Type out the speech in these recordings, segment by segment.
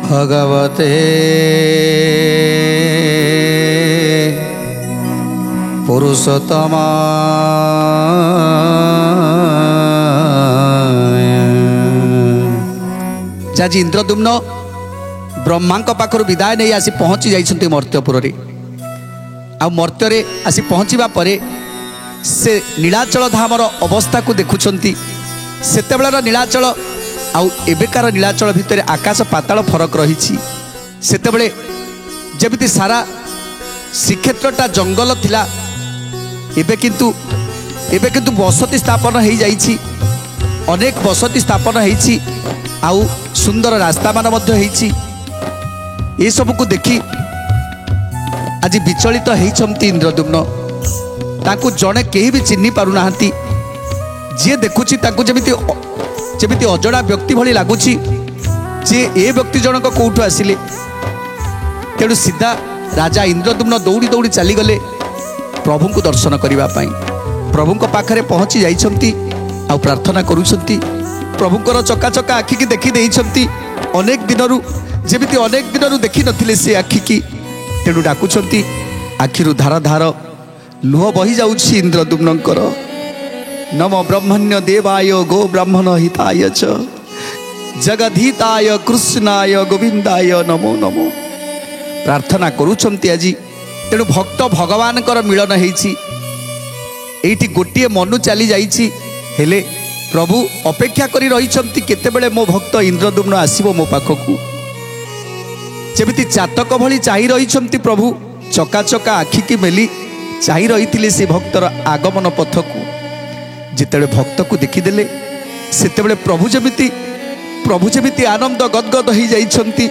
भगवते पुरुषोत्तमाय। आज इंद्रदुम्न ब्रह्मा पाखर विदाय नहीं आसी पहुँची जाइछन्ति मर्त्यपुर रे। आ मर्त्य आसी पहुँचवा परे से नीलाचल धामर अवस्था को देखुछन्ति। सेतेबेलार नीलाचल आउ एबेकार नीलाचल भितर आकाश पाताल फरक रही। सेतेबेले जेमिति सारा श्रीक्षेत्रटा जंगल थिला, एबे किंतु बसति स्थापन हो जाइछि। अनेक बसति स्थापन होइछि, आउ सुंदर रास्ता मान मध्य होइछि। ए सब को देखि आज विचलित होइछन्ति इंद्रदुम्न। ताकू जड़े कहीं भी चिन्ह पारु नाहंती। जी देखुची ताकू जेमिति अजड़ा व्यक्ति भली लगुची जे ए व्यक्ति जनक कौटू आसिले। तेणु सीधा राजा इंद्रदुम्न दौड़ी दौड़ी चलीगले प्रभु को दर्शन करने। प्रभु पाखरे पहुँची जाइछन्ति आउ प्रार्थना करुछन्ति। प्रभुंकर चका चका आखि की देखी देइछन्ति। अनेक दिनरु जेमिति अनेक दिनरु देखि नथिले से आखि की। तेणु डाकुछन्ति। आखिरु धार धार लुह बही जाउछि इंद्रदुम्नकर। नम ब्रह्मण्य देवाय गो ब्राह्मण हिताय च जगदहिताय कृष्णाय गोविंदाय नमो नमो प्रार्थना करुछन्ति आज। तेणु भक्त भगवान कर मिलन होइछि। एइठी गोटिए मनु चली जाइछि, हेले प्रभु अपेक्षा करी रहिछन्ति केतेबेले मो भक्त इंद्रदुम्न आसीबो मो पाखकु। जेमिति चातक भली चाहि रहिछन्ति प्रभु चका चका आखि की मेली चाहि रहिथिले से भक्तर आगमन पथकु। जितेबेले भक्त को देखिदेले सेतेबेले प्रभु जेमिति आनंद गदगद हो जाइछन्ति।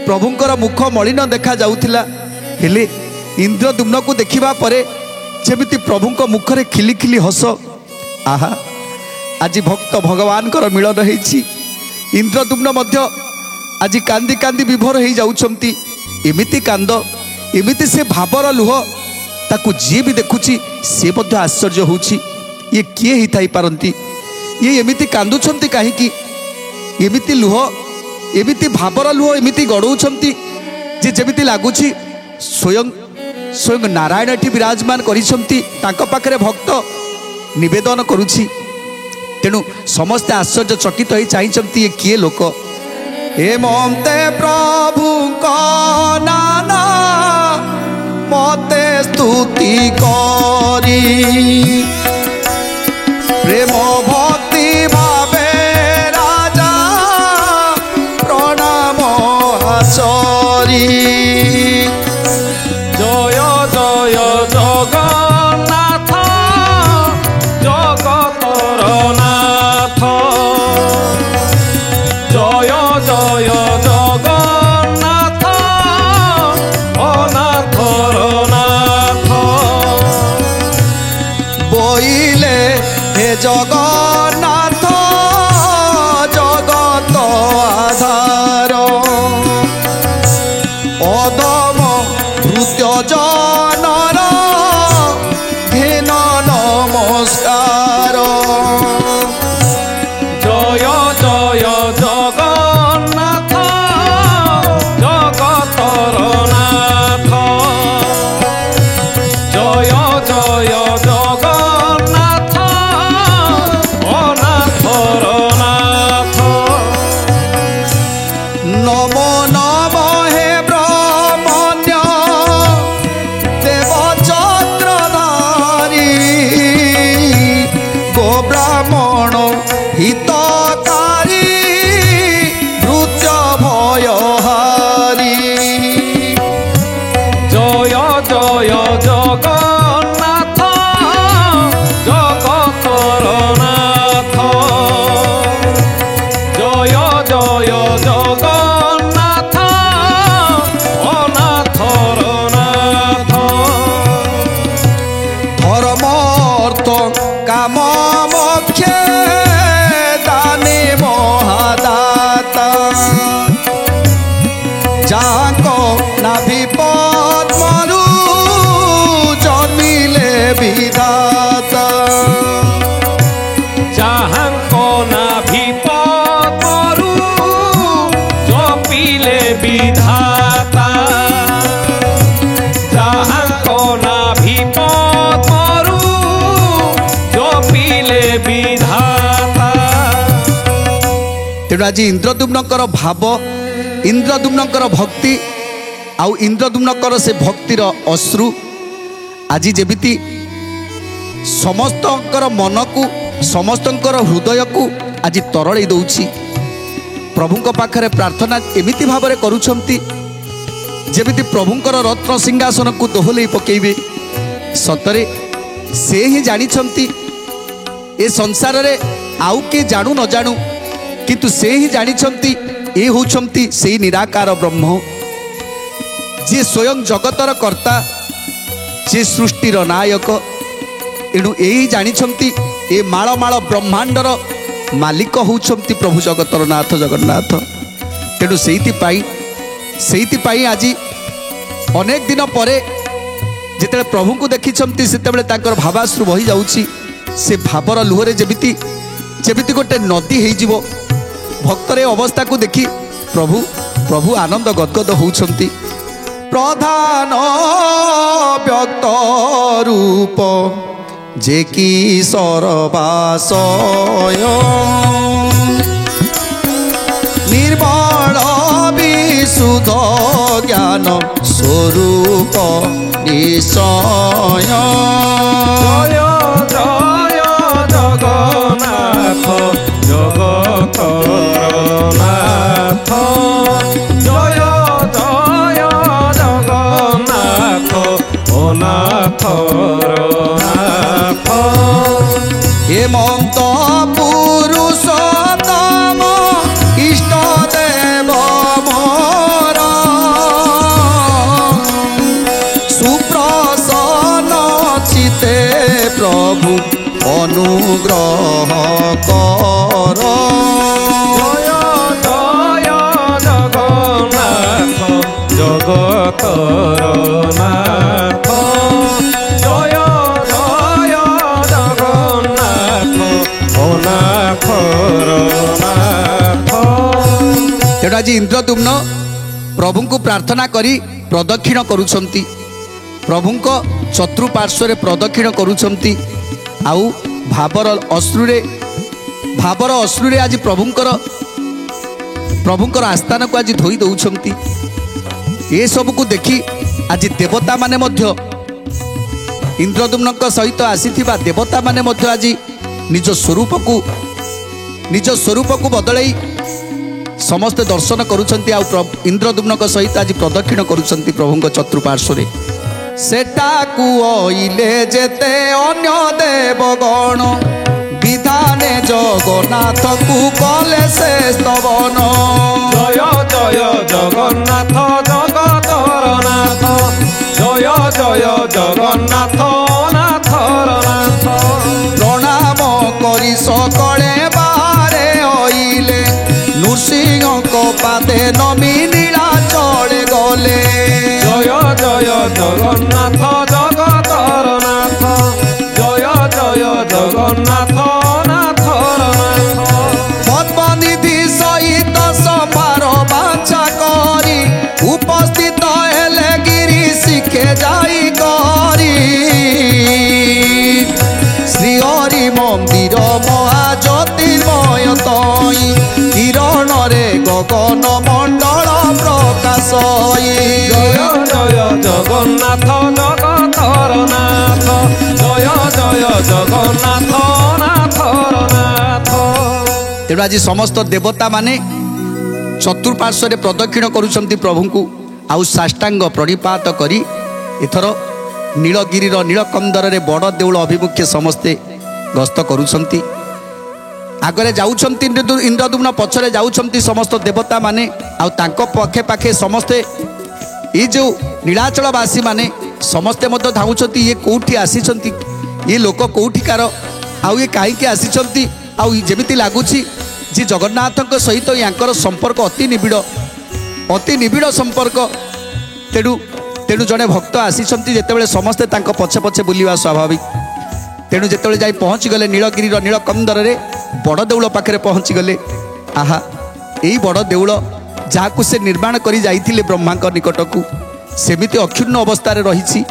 प्रभुंकर मुख मलिन देखा जाउथिला, हेले इंद्रदुम्न को देखिबा परे जेमिति प्रभुंक मुखरे खिली खिली हस। आहा आज भक्त भगवान कर मिलन होइछि। इंद्रदुम्न मध्य आज कांदी कांदी विभोर हो जाउछन्ति। एमिति कांद एमिति से भावर लुह ताकू जी भी देखुछि से मध्य आश्चर्य होउछि। ये किए ही थाई पारंती, ये एमिति कांदुछन्ति काहेकि? एमिति लुह एमिति भावर लुह एमिति गड़ौछन्ति जे जेमिति लागुछि स्वयं नारायण एठी विराजमान करिछन्ति। तांको पाखरे भक्त निवेदन करुछि। तेणु समस्ते आश्चर्य चकित होई चाहिछन्ति ये किए लोक। हेमंते प्रभु को नाना मते स्तुति करी प्रेम भक्ति भावे राजा प्रणाम आचरी। जय जय जगन्नाथ जगतर नाथ। जय जय जगन्नाथ अनाथर नाथ। बोइले हे जगन्नाथ जगत आधार अदम भृत्य जनर घेन नमस्कार। जय जय जगन्नाथ जगतर नाथ। जय जय जगन्नाथ अनाथर नाथ। नमो नमो हे ब्रह्मण्य देव चक्रधारी गो ब्राह्मण हितकारी भृत्य भयहारी। जय जय जगन्नाथ जगतर नाथ। जय जय जगन्नाथ तेणु आज इंद्रदुम्नकर भाव इंद्रदुम्नकर भक्ति आउ इंद्रदुम्नकर से भक्तिर अश्रु आज जेमिति समस्तकर मन को समस्तकर हृदय को आज तरल दौछि। प्रभुଙ୍କ पाखरे प्रार्थना एमिति भाव में करुछंती जेमिति प्रभुଙ୍କର रत्न सिंहासन को दोहलै पकेइबे। सतरे से ही जानिछंती ए संसार रे आउ के जानू न जानू किंतु से ही जानिछंती ए होछंती सेही निराकार ब्रह्म जे स्वयं जगतर कर्ता जे सृष्टिर नायक। एणु यही जानिछंती ए माळ माळ ब्रह्मांडर मालिक होउछंती प्रभु जगतर नाथ जगन्नाथ। तेणु सेइति आज अनेक दिन परे जेतेबेले प्रभु को देखिछंती सेतेबेले तांकर भावाश्रु बही जाउछि। से भावर लुहरे जेमिति जेमिति गोटे नदी हेइजिवो भक्तर ए अवस्था को देखि प्रभु प्रभु आनंद गदगद होउछंती। प्रधान व्यक्त रूप जे की सरबासय निर्मल विशुद्ध ज्ञान स्वरूप निश्चय। जय जय जगन्नाथ जगतर नाथ जय जय जगन्नाथ ओ नाथर नाथ। हेमंत पुरुषोत्तम इष्ट देव मोर सुप्रसन्न चिते प्रभु अनुग्रह कर। जय जय जगन्नाथ जगतर नाथ जय जय जगन्नाथ ओ नाथर नाथ। तेणु आज इंद्रदुम्न प्रभु को प्रार्थना करी प्रदक्षिण करुछंती प्रभुଙ୍କ चतुर्पार्श्व प्रदक्षिण करुछंती आउ भावर अश्रुरे आज प्रभुଙ୍କର आस्थान को आज धोई दौछंती। ये सब को देखी आज देवता माने मध्य इंद्रदुम्नଙ୍କ सहित आसीथिबा देवता माने मध्य आज निज स्वरूप को बदलाई समस्त दर्शन करुछंती आउ इंद्रदुम्नଙ୍କ सहित आज प्रदक्षिण करुछंती प्रभुଙ୍କ चतुर्पार्श्व। सेटाकु ओइले जेते अन्य देवगण विधाने जगन्नाथ को कले से स्तवन। जय जय जगन्नाथ जगतर नाथ जय जय जगन्नाथ नाथर नाथ। प्रणाम करी सकले बारे ओइले नृसिंह को पादे नमी नीला चले गले। जय जय जगन्नाथ जगतर नाथ जय जय जगन्नाथ नाथर नाथ। पद्मनिधि सहित संभार बाछा करी उपस्थित हेले गिरी शिखे जाई करी। श्री हरि मंदिर महाज्योतिर्मय तई किरण रे गगन मंडल प्रकाशई। जय जय जगन्नाथ जगतर नाथ जय जय जगन्नाथ नाथर नाथ। तेणु आज समस्त देवता माने चतुर्पार्श्व प्रदक्षिण करुछंती प्रभु को आउ साष्टांग प्रणिपात करी एथर नीलगिरीर नीलकंदर रे बड़ देउल अभिमुखे समस्ते गस्त करुछंती। आगरे जाउछंती इंद्रदुम्न पछरे जाउछंती समस्त देवता माने आउ तांको पाखे पाखे समस्ते ये जो नीलाचलवासी माने समस्ते मध्य धाउछंती ये कोठी आसीछंती ये लोक कोठिकार आउ ये काईके आसीछंती आउ जेमिति लागुछि जे जगन्नाथଙ୍କ सहित यांकर संपर्क अति निबिड़ संपर्क। तेणु तेणु जड़े भक्त आसीछंती जेतेबेले समस्ते तांको पछे पछे बुलिवा स्वाभाविक। तेणु जेतेबेले जाई पहुँची गले नीलगिरीर नीलकंदर रे बड़ देउल पाखरे पहुँची गले। आहा एई बड़ देउल जहाकु से निर्माण करी जाइथिले ब्रह्माଙ୍କ निकटकू सेमिति अक्षुण्ण अवस्था रे रहिछि।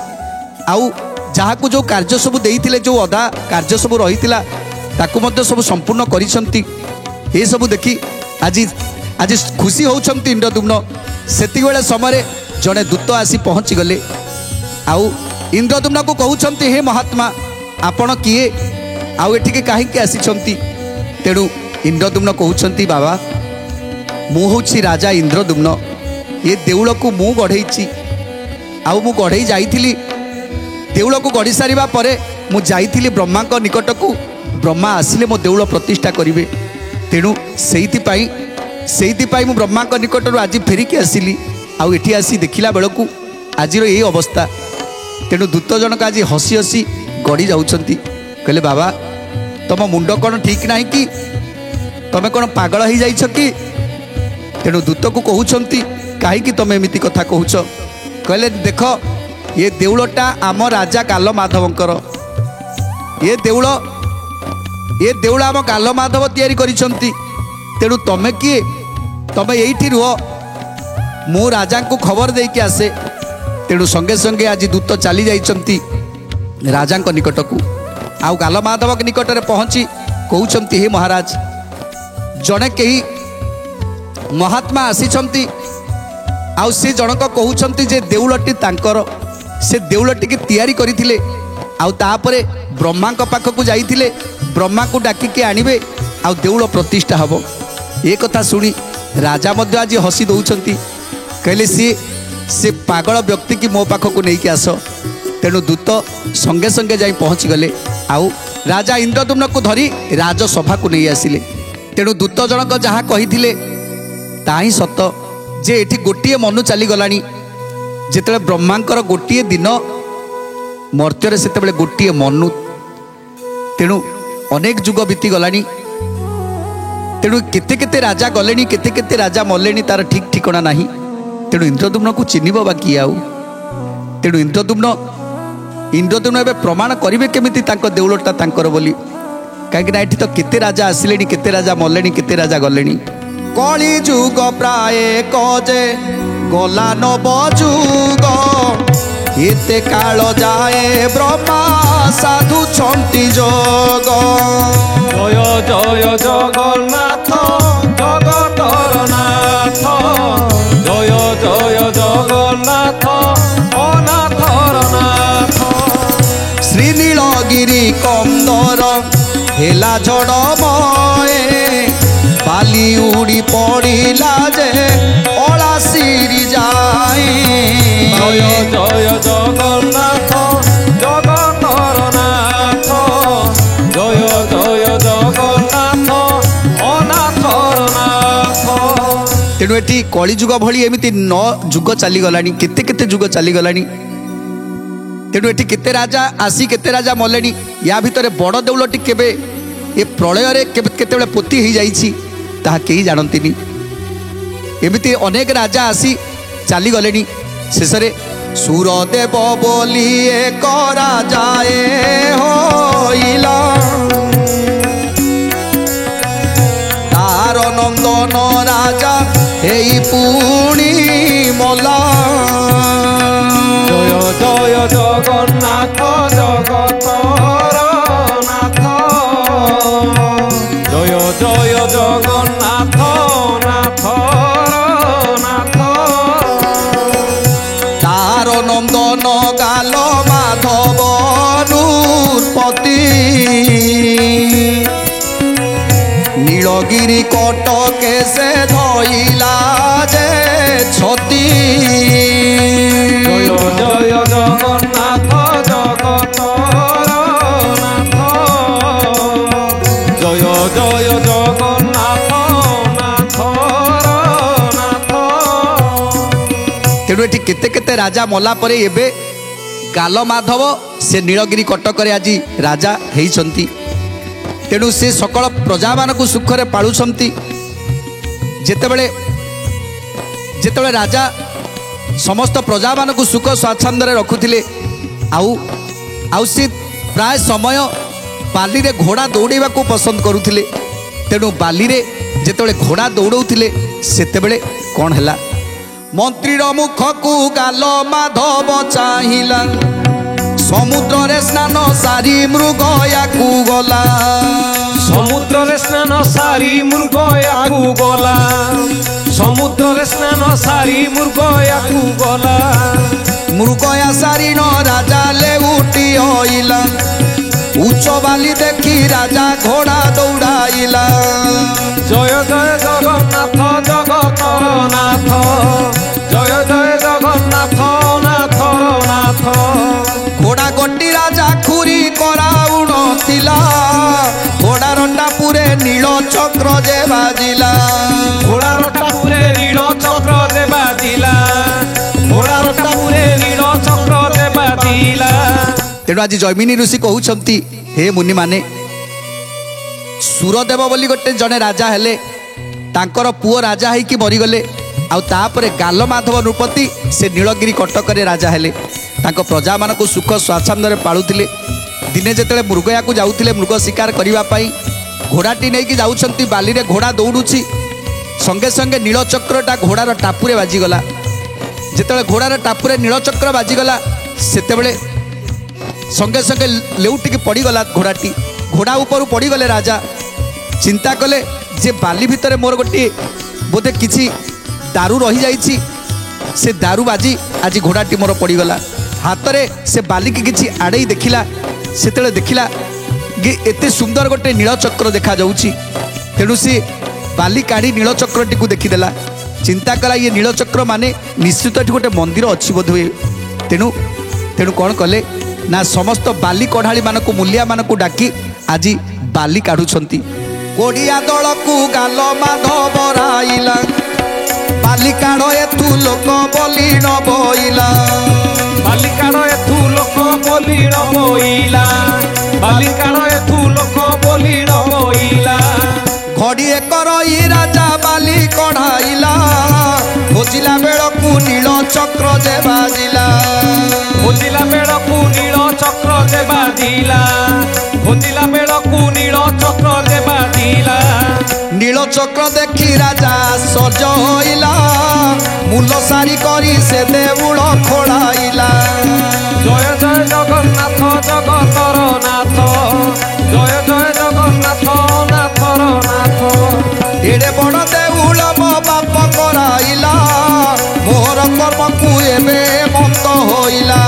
आउ जहाकु जो कार्य सब देइथिले जो अधा कार्य सब रहितिला ताकु मध्य सब संपूर्ण करिसंती। ये सब देखी আজি আজি खुशी होउछंती इंद्रदुम्न सेतिक बेले समय जड़े दूत आसी पहुँची गले आउ इंद्रदुम्न को कहउछंती हे महात्मा आपण किए आउ एठिके काहींके आसीछंती तेणु इंद्रदुम्न कहउछंती बाबा मु होउछि राजा इंद्रदुम्न ये देउल को मु गढ़ेइछि आउ मु गढ़ेई जाइथिली देउल को गढ़ी सारिबा परे मु जाइथिली ब्रह्मा को निकट को ब्रह्मा आसिले मो देउल प्रतिष्ठा करिवे तेणु सेइथिपाई मु ब्रह्मा को निकट आज फेरिकी आसिली आउ एठी आसी देखिला बेलकू आजिर ये अवस्था तेणु दूत जनक आज हसी हसी गड़ी जाउछंती कहले बाबा तुम मुंड कौन ठीक नहीं कि तमें कौन पागल हो जाइछ कि तेणु दूत को कहउछंती कहीं तुम एमती कथा कहूच कहले देख ये देउलटा आम राजा काल माधवंकर ये देउल आम काल माधव तैयारी करिसंती तेणु तमे किए तमे यही रुह मु राजा को खबर देके आसे तेणु संगे संगे आज दूत चली जाइछंती राजा निकट को आउ काल माधव निकट में पहुँची कहउछंती हे महाराज जड़े कही महात्मा आसीछंती आउ से जनक कहउछंती जे देउलटी तांकर से देउलटी की तैयारी करिथिले आउ तापरे ब्रह्मा को पाखक जाइथिले ब्रह्मा को डाकिके आनिबे आउ देउल प्रतिष्ठा हबो ये कथा सुनी राजा मध्य आज हसी दौरान कहले सी पागल व्यक्ति की मो पाखक नहीं कि आस तेणु दूत संगे संगे जाई पहुँची गले आउ राजा इंद्रदुम्न को धरी राजसभा को नहीं आसिले तेणु दूत जनक जहाँ कही ताही सत जे एठी गोटे मनु चली गलानी जेते ब्रह्मांकर गोटे दिन मर्त्य से गोटे मनु तेणु अनेक जुग बीती गलानी तेणु केते केते राजा गले केते केते राजा मले तार ठीक ठिकना नहीं तेणु इंद्रदुम्न को चिन्ह बाकी आउ तेणु इंद्रदुम्न एवं प्रमाण करेंगे केमिति तांको देउलटा तांकर बोली कहीं ये तो केते राजा आसिले केते राजा मले केते राजा गले कली जुग प्राय कजे गला नव जुग एते काल जाए ब्रह्मा साधु छंटी जोग जय जय जगन्नाथ जगतर नाथ जय जय जगन्नाथ अनाथर नाथ श्री नीलगिरी कंदर हेला झड़मये बाली उड़ी पड़िला जे ओला सिरी जाए जय जय जगन्नाथ जगतर नाथ जय जय जगन्नाथ अनाथर नाथ तेणु एटी कली जुग भली एमती 9 जुग चली गलानी केते केते जुग चली गलानी तेणु एटी केते राजा आसी केते राजा मले या भितर बड़ देउलटी केबे ये प्रलय रे केते पोती हो जाइछि ताहा केही जानंतिनी एमिति अनेक राजा आसी चली गले शेषे सूरदेव बोली एक राजाए होइला तार नंदन राजा हेई पुणी मला जय जय जगन्नाथ जगतर नाथ जय जय जगन्नाथ नाथर नाथ तार नंदन गाल माधव नूरपति नीलगिरी कटके से धइला जे छती जय जय जगन्नाथ जगतर नाथ जय जय जगन्नाथ नाथर नाथ तेणु एटी केते केते राजा मला परे एबे गाल माधव से नीलगिरी कटक आज राजा होइछंती तेणु से सकल प्रजा मानक सुखरे पालुछंती जेतेबेले राजा समस्त प्रजा मानक सुख स्वाच्छंद्य रखुथिले आउ से प्राय समय बाली रे घोड़ा दौड़ेबा को पसंद करुथिले तेणु बाली रे जेतेबेले घोड़ा दौड़ौथिले सेतेबेले कोन हैला मंत्री मुख को गाल माधव चाहिला समुद्र रे स्नान सारी मृग याकू गला ସମୁଦ୍ରରେ ସ୍ନାନ ସାରି ମୃଗ ୟାକୁ ଗଲା ସମୁଦ୍ରରେ ସ୍ନାନ ସାରି ମୃଗ ୟାକୁ ଗଲା ମୃଗୟା ସାରିଣ ରାଜା ଲେଉଟି ଅଇଲା ଉଚ୍ଚ ବାଲି ଦେଖି ରାଜା ଘୋଡ଼ା ଦୌଡ଼ାଇଲା ଜୟ ଜୟ ଜଗନ୍ନାଥ ଜଗତର ନାଥ ଜୟ ଜୟ ଜଗନ୍ନାଥ ନାଥର ନାଥ ଘୋଡ଼ା ଗୋଟି ରାଜା ଖୁରି କରାଉନଥିଲା ଘୋଡ଼ାର ଟାପୁରେ ନୀଳ ଚକ୍ର ଯେ ବାଜିଲା ଘୋଡ଼ାର ଟାପୁରେ ନୀଳ ଚକ୍ର ଯେ ବାଜିଲା ଘୋଡ଼ାର ଟାପୁରେ ନୀଳ ଚକ୍ର ଯେ ବାଜିଲା। ତେଣୁ ଆଜି ଜୈମିନୀ ଋଷି କହୁଛନ୍ତି ହେ ମୁନି ମାନେ ସୁରଦେବ ବୋଲି ଗୋଟେ ଜଣେ ରାଜା ହେଲେ ତାଙ୍କର ପୁଅ ରାଜା ହେଇକି ମରିଗଲେ ଆଉ ତାପରେ ଗାଲମାଧବ ନୃପତି ସେ ନୀଳଗିରି କଟକରେ ରାଜା ହେଲେ ତାଙ୍କ ପ୍ରଜାମାନଙ୍କୁ ସୁଖ ସ୍ୱାଚ୍ଛନ୍ଦ୍ୟରେ ପାଳୁଥିଲେ ଦିନେ ଯେତେବେଳେ ମୃଗୟାକୁ ଯାଉଥିଲେ ମୃଗ ଶିକାର କରିବା ପାଇଁ ଘୋଡ଼ାଟି ନେଇକି ଯାଉଛନ୍ତି ବାଲିରେ ଘୋଡ଼ା ଦୌଡ଼ୁଛି ସଙ୍ଗେ ସଙ୍ଗେ ନୀଳଚକ୍ରଟା ଘୋଡ଼ାର ଟାପୁରେ ବାଜିଗଲା ଯେତେବେଳେ ଘୋଡ଼ାର ଟାପୁରେ ନୀଳଚକ୍ର ବାଜିଗଲା ସେତେବେଳେ ସଙ୍ଗେ ସଙ୍ଗେ ଲେଉଟିକି ପଡ଼ିଗଲା ଘୋଡ଼ାଟି ଘୋଡ଼ା ଉପରୁ ପଡ଼ିଗଲେ ରାଜା ଚିନ୍ତା କଲେ ଯେ ବାଲି ଭିତରେ ମୋର ଗୋଟିଏ ବୋଧେ କିଛି ଦାରୁ ରହିଯାଇଛି ସେ ଦାରୁ ବାଜି ଆଜି ଘୋଡ଼ାଟି ମୋର ପଡ଼ିଗଲା ହାତରେ ସେ ବାଲିକି କିଛି ଆଡ଼େଇ ଦେଖିଲା ସେତେବେଳେ ଦେଖିଲା କି ଏତେ ସୁନ୍ଦର ଗୋଟେ ନୀଳଚକ୍ର ଦେଖାଯାଉଛି ତେଣୁ ସେ ବାଲି କାଢ଼ି ନୀଳଚକ୍ରଟିକୁ ଦେଖିଦେଲା ଚିନ୍ତା କଲା ଇଏ ନୀଳଚକ୍ର ମାନେ ନିଶ୍ଚିତ ଏଠି ଗୋଟେ ମନ୍ଦିର ଅଛି ବୋଧହୁଏ ତେଣୁ ତେଣୁ କ'ଣ କଲେ ନା ସମସ୍ତ ବାଲି କଢ଼ାଳିମାନଙ୍କୁ ମୂଲିଆମାନଙ୍କୁ ଡାକି ଆଜି ବାଲି କାଢ଼ୁଛନ୍ତି କୋଡ଼ିଆ ଦଳକୁ ଗାଲ ମାଧବ ରାଇଲା ବାଲି କାଢ଼ ଏଥୁ ଲୋକ ବୋଲି ନ ବଇଲା ବାଲି କାଢ଼ ଏଥୁ ଲୋକ ବୋଲି ନ ବଇଲା ବାଲି କାଢ଼ ଏଥୁ ଲୋକ ବୋଲି ନ ବଇଲା ଘଡ଼ିଏ କରଇ ରାଜା ବାଲି କଢ଼ାଇଲା ଖୋଜିଲା ବେଳକୁ ନୀଳ ଚକ୍ର ଯେ ବାଜିଲା ଖୋଜିଲା ବେଳକୁ ନୀଳ ଚକ୍ର ଯେ ବାଜିଲା ଖୋଜିଲା ବେଳକୁ ନୀଳ ଚକ୍ର ଯେ ବାଜିଲା ନୀଳ ଚକ୍ର ଦେଖି ରାଜା ସଜ ହୋଇଲା ମୂଲ ସାରି କରି ସେ ଦେଉଳ ଖୋଳାଇଲା ଜୟ ଜୟ ଜଗନ୍ନାଥ ଜଗତର ନାଥ ଜୟ ଜୟ ଜଗନ୍ନାଥ ନାଥର ନାଥ ଏଡ଼େ ବଡ଼ ଦେଉଳ ମୋ ବାପ କରାଇଲା ମୋର କର୍ମକୁ ଏବେ ମନ୍ତ ହୋଇଲା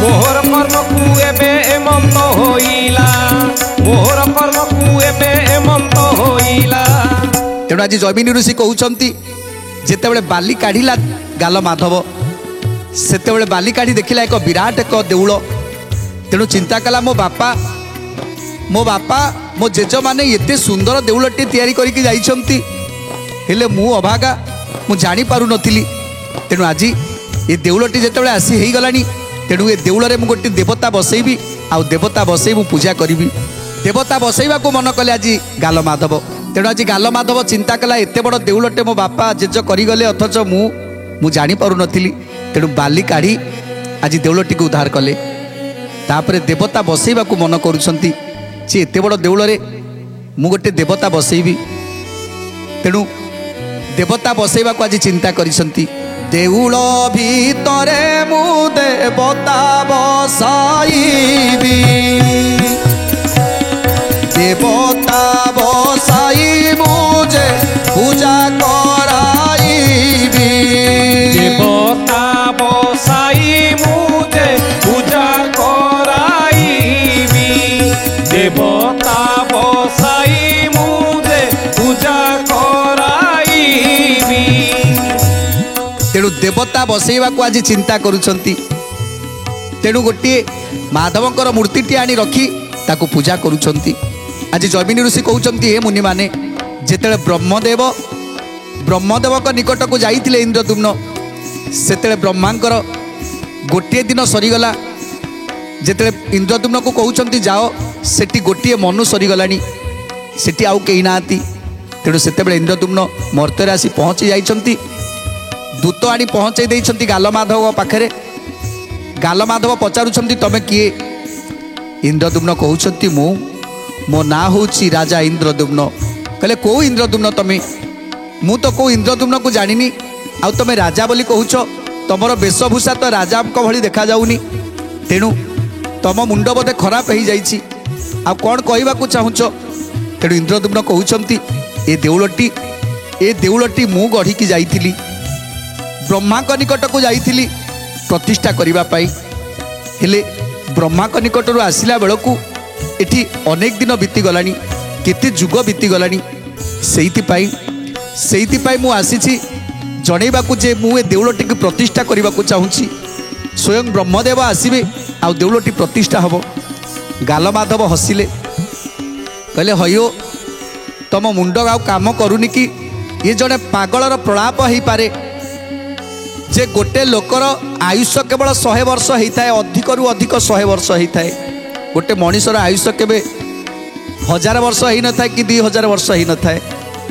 ମୋହର କର୍ମକୁ ଏବେ ଏମନ୍ତ ହୋଇଲା ମୋହର କର୍ମକୁ ଏବେ ଏମନ୍ତ ହୋଇଲା। ତେଣୁ ଆଜି ଜୈମିନୀ ଋଷି କହୁଛନ୍ତି ଯେତେବେଳେ ବାଲି କାଢ଼ିଲା ଗାଲ ମାଧବ ସେତେବେଳେ ବାଲି କାଢ଼ି ଦେଖିଲା ଏକ ବିରାଟ ଏକ ଦେଉଳ ତେଣୁ ଚିନ୍ତା କଲା ମୋ ବାପା ମୋ ଜେଜେମାନେ ଏତେ ସୁନ୍ଦର ଦେଉଳଟି ତିଆରି କରିକି ଯାଇଛନ୍ତି ହେଲେ ମୁଁ ଅଭାଗା ମୁଁ ଜାଣିପାରୁନଥିଲି ତେଣୁ ଆଜି ଏ ଦେଉଳଟି ଯେତେବେଳେ ଆସି ହେଇଗଲାଣି ତେଣୁ ଏ ଦେଉଳରେ ମୁଁ ଗୋଟିଏ ଦେବତା ବସେଇବି ଆଉ ଦେବତା ବସେଇ ମୁଁ ପୂଜା କରିବି ଦେବତା ବସେଇବାକୁ ମନ କଲେ ଆଜି ଗାଲ ମାଧବ ତେଣୁ ଆଜି ଗାଲ ମାଧବ ଚିନ୍ତା କଲା ଏତେ ବଡ଼ ଦେଉଳଟେ ମୋ ବାପା ଜେଜ କରିଗଲେ ଅଥଚ ମୁଁ ଜାଣିପାରୁନଥିଲି ତେଣୁ ବାଲି କାଢ଼ି ଆଜି ଦେଉଳଟିକୁ ଉଦ୍ଧାର କଲେ ତାପରେ ଦେବତା ବସେଇବାକୁ ମନ କରୁଛନ୍ତି ଯେ ଏତେ ବଡ଼ ଦେଉଳରେ ମୁଁ ଗୋଟେ ଦେବତା ବସେଇବି ତେଣୁ ଦେବତା ବସେଇବାକୁ ଆଜି ଚିନ୍ତା କରିଛନ୍ତି ଦେଉଳ ଭିତରେ ମୁଁ ଦେବତା ବସାଇବି ଦେବତା ବସାଇ ମୁଁ ଯେ ପୂଜା କରାଇବି ଦେବତା ବସାଇ ମୁଁ ଯେ ପୂଜା କରାଇବି ଦେବତା ବସାଇ ମୁଁ ଯେ ପୂଜା କରାଇବି ତେଣୁ ଦେବତା ବସେଇବାକୁ ଆଜି ଚିନ୍ତା କରୁଛନ୍ତି ତେଣୁ ଗୋଟିଏ ମାଧବଙ୍କର ମୂର୍ତ୍ତିଟି ଆଣି ରଖି ତାକୁ ପୂଜା କରୁଛନ୍ତି ଆଜି ଜୈମିନୀ ଋଷି କହୁଛନ୍ତି ହେ ମୁନିମାନେ ଯେତେବେଳେ ବ୍ରହ୍ମଦେବଙ୍କ ନିକଟକୁ ଯାଇଥିଲେ ଇନ୍ଦ୍ରଦ୍ୟୁମ୍ନ ସେତେବେଳେ ବ୍ରହ୍ମାଙ୍କର ଗୋଟିଏ ଦିନ ସରିଗଲା ଯେତେବେଳେ ଇନ୍ଦ୍ରଦ୍ୟୁମ୍ନକୁ କହୁଛନ୍ତି ଯାଅ ସେଠି ଗୋଟିଏ ମନୁ ସରିଗଲାଣି ସେଠି ଆଉ କେହି ନାହାନ୍ତି ତେଣୁ ସେତେବେଳେ ଇନ୍ଦ୍ରଦ୍ୟୁମ୍ନ ମର୍ତ୍ତ୍ୟରେ ଆସି ପହଞ୍ଚି ଯାଇଛନ୍ତି ଦୂତ ଆଣି ପହଞ୍ଚାଇ ଦେଇଛନ୍ତି ଗାଲମାଧବ ପାଖରେ ଗାଲମାଧବ ପଚାରୁଛନ୍ତି ତମେ କିଏ ଇନ୍ଦ୍ରଦ୍ୟୁମ୍ନ କହୁଛନ୍ତି ମୋ ନାଁ ହେଉଛି ରାଜା ଇନ୍ଦ୍ରଦ୍ୟୁମ୍ନ କହିଲେ କେଉଁ ଇନ୍ଦ୍ରଦ୍ୟୁମ୍ନ ତମେ ମୁଁ ତ କେଉଁ ଇନ୍ଦ୍ରଦ୍ୟୁମ୍ନକୁ ଜାଣିନି ଆଉ ତମେ ରାଜା ବୋଲି କହୁଛ ତମର ବେଶଭୂଷା ତ ରାଜାଙ୍କ ଭଳି ଦେଖାଯାଉନି ତେଣୁ ତମ ମୁଣ୍ଡ ବୋଧେ ଖରାପ ହେଇଯାଇଛି ଆଉ କ'ଣ କହିବାକୁ ଚାହୁଁଛ तेणु इंद्रदुम्न कहउछंती ए देउलटी मु गढ़ी जाइथिली ब्रह्मा निकट को जाइथिली प्रतिष्ठा करिबा पाई हेले ब्रह्मा निकट आसिला बेलू एठी अनेक दिन बीती गलानी केते जुग बीती गलानी सेइति मु आसीछि जणैबाकू जे मु ए देउलटी की प्रतिष्ठा करने को चाहूँगी स्वयं ब्रह्मदेव आसबे आ देउलटी प्रतिष्ठा हम गालमाधव हसिले कहले हयो तम मुंड आ काम करूनी कि ये जड़े पागलर प्रलाप हो पारे जे गोटे लोकर आयुष्य केवल 100 वर्ष होता है अधिक रु अधिक 100 वर्ष होता है गोटे मनीषर आयुष्य केवे 1000 वर्ष हो न था कि 2000 वर्ष हो न था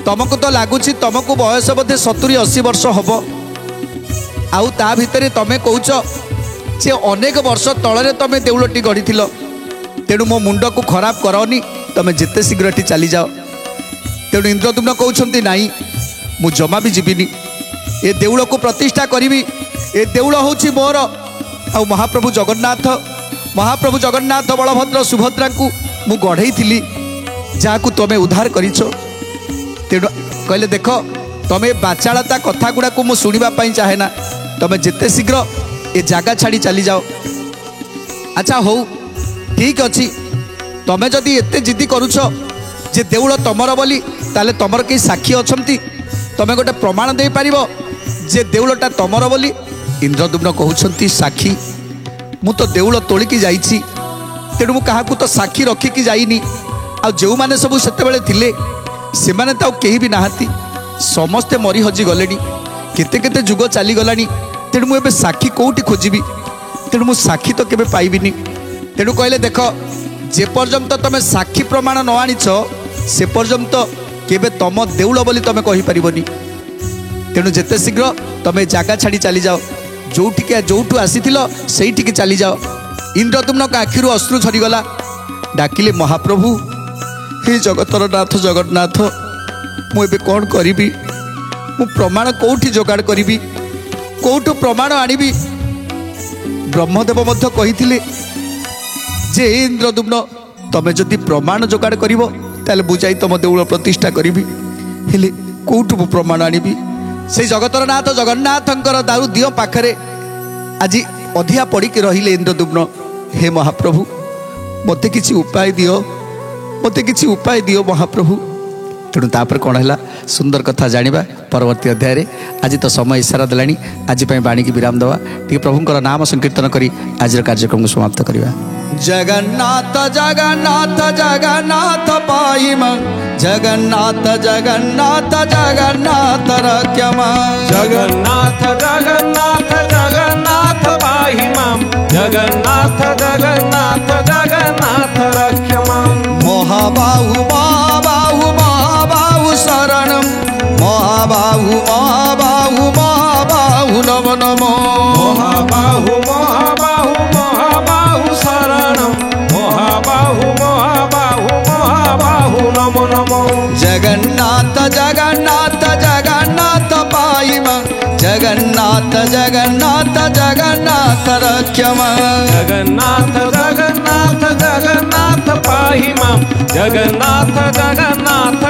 तुमको तो लगुच तुमको बयस बोधे 70-80 वर्ष हम आउ ता भितर तमें कौच जे अनेक वर्ष तले तुम देउलटी गढ़ी तेणु मो मुंड को खराब करनी तुम जिते शीघ्र एटी चली जाओ तेणु इंद्रदुम्न कहते नाई मु जमा भी जीविनी ए देउल को प्रतिष्ठा करी ए देउल हूँ मोर आ महाप्रभु जगन्नाथ बलभद्र सुभद्रा को मु गढ़ई थी जहाँ तुम उद्धार करिछ तेणु कहले देख तुम बाचालता कथा गुड़ा को शुणापी चाहे ना तुम जिते शीघ्र ए जगह छाड़ी चली जाओ अच्छा हो ठीक अच्छी तुम जदि एते जिद्दी करुछ जे देउल तमर बोली ताले तमर कई साक्षी अछंती तुम गोटे प्रमाण दे पारिबो जे देउलटा तमर बोली इंद्रदुम्न कहउछंती साक्षी मु तो देउल तोलिकी जाइछि तेणु मु काहाकू तो साक्षी रखिकी जाइनी आ जो माने सब सेतेबेले थिले से माने तो केही भी नाहांती समस्ते मरी हजी गलेनी केते केते जुग चली गलानी तेणु मु एबे साक्षी कोउठी खोजिबी तेणु मु साक्षी तो केबे पाइबिनी तेणु कहले देख जे पर्यंत तुम साक्षी प्रमाण न आनिछ से पर्यंत केबे तम देउल बोली तुम कहि परिबनी तेणु जेते शीघ्र तुम जगह छाड़ी चली जाओ जोठू आसीथिल सेठिकी चली जाओ इंद्रदुम्न आखिरु अश्रु झरीगला डाकिले महाप्रभु हे जगतर नाथ जगन्नाथ मुझे कौन करी मु प्रमाण कौटी जोगाड़ करी कौटू प्रमाण आनिबी ब्रह्मदेव मध्य कही जे इंद्रदुम्न तमें जदि प्रमाण जोगाड़ करिवो ताले बुझाई तुम देउल प्रतिष्ठा करी हेले कौटू प्रमाण आनिबी से जगतर नाथ जगन्नाथंकर दारु दियो पाखरे आज अधिया पड़िकी रहिले इंद्रदुम्न हे महाप्रभु मते किछि उपाय दियो महाप्रभु तेणु तापर कौन है सुंदर कथा जानिबा परवर्ती अध्याय आज तो समय इशारा देलानी आज बाणी की विराम दवा टी प्रभुंकर नाम संकीर्तन करी आज कार्यक्रम को समाप्त करवा जगन्नाथ जगन्नाथ जगन्नाथ पाइम जगन्नाथ जगन्नाथ जगन्नाथ रक्षम जगन्नाथ जगन्नाथ जगन्नाथ पाहिम जगन्नाथ जगन्नाथ जगन्नाथ रक्षम महाबाहु महाबाहु महाबाहु शरणम महाबाहु महाबाहु महाबाहु नमो नमो महाबाहु महाबाहु महाबाहु शरणम महाबाहु महाबाहु महाबाहु नमो नमो जगन्नाथ जगन्नाथ जगन्नाथ पाइम जगन्नाथ जगन्नाथ जगन्नाथ रक्षम जगन्नाथ जगन्नाथ जगन्नाथ पाहिम जगन्नाथ जगन्नाथ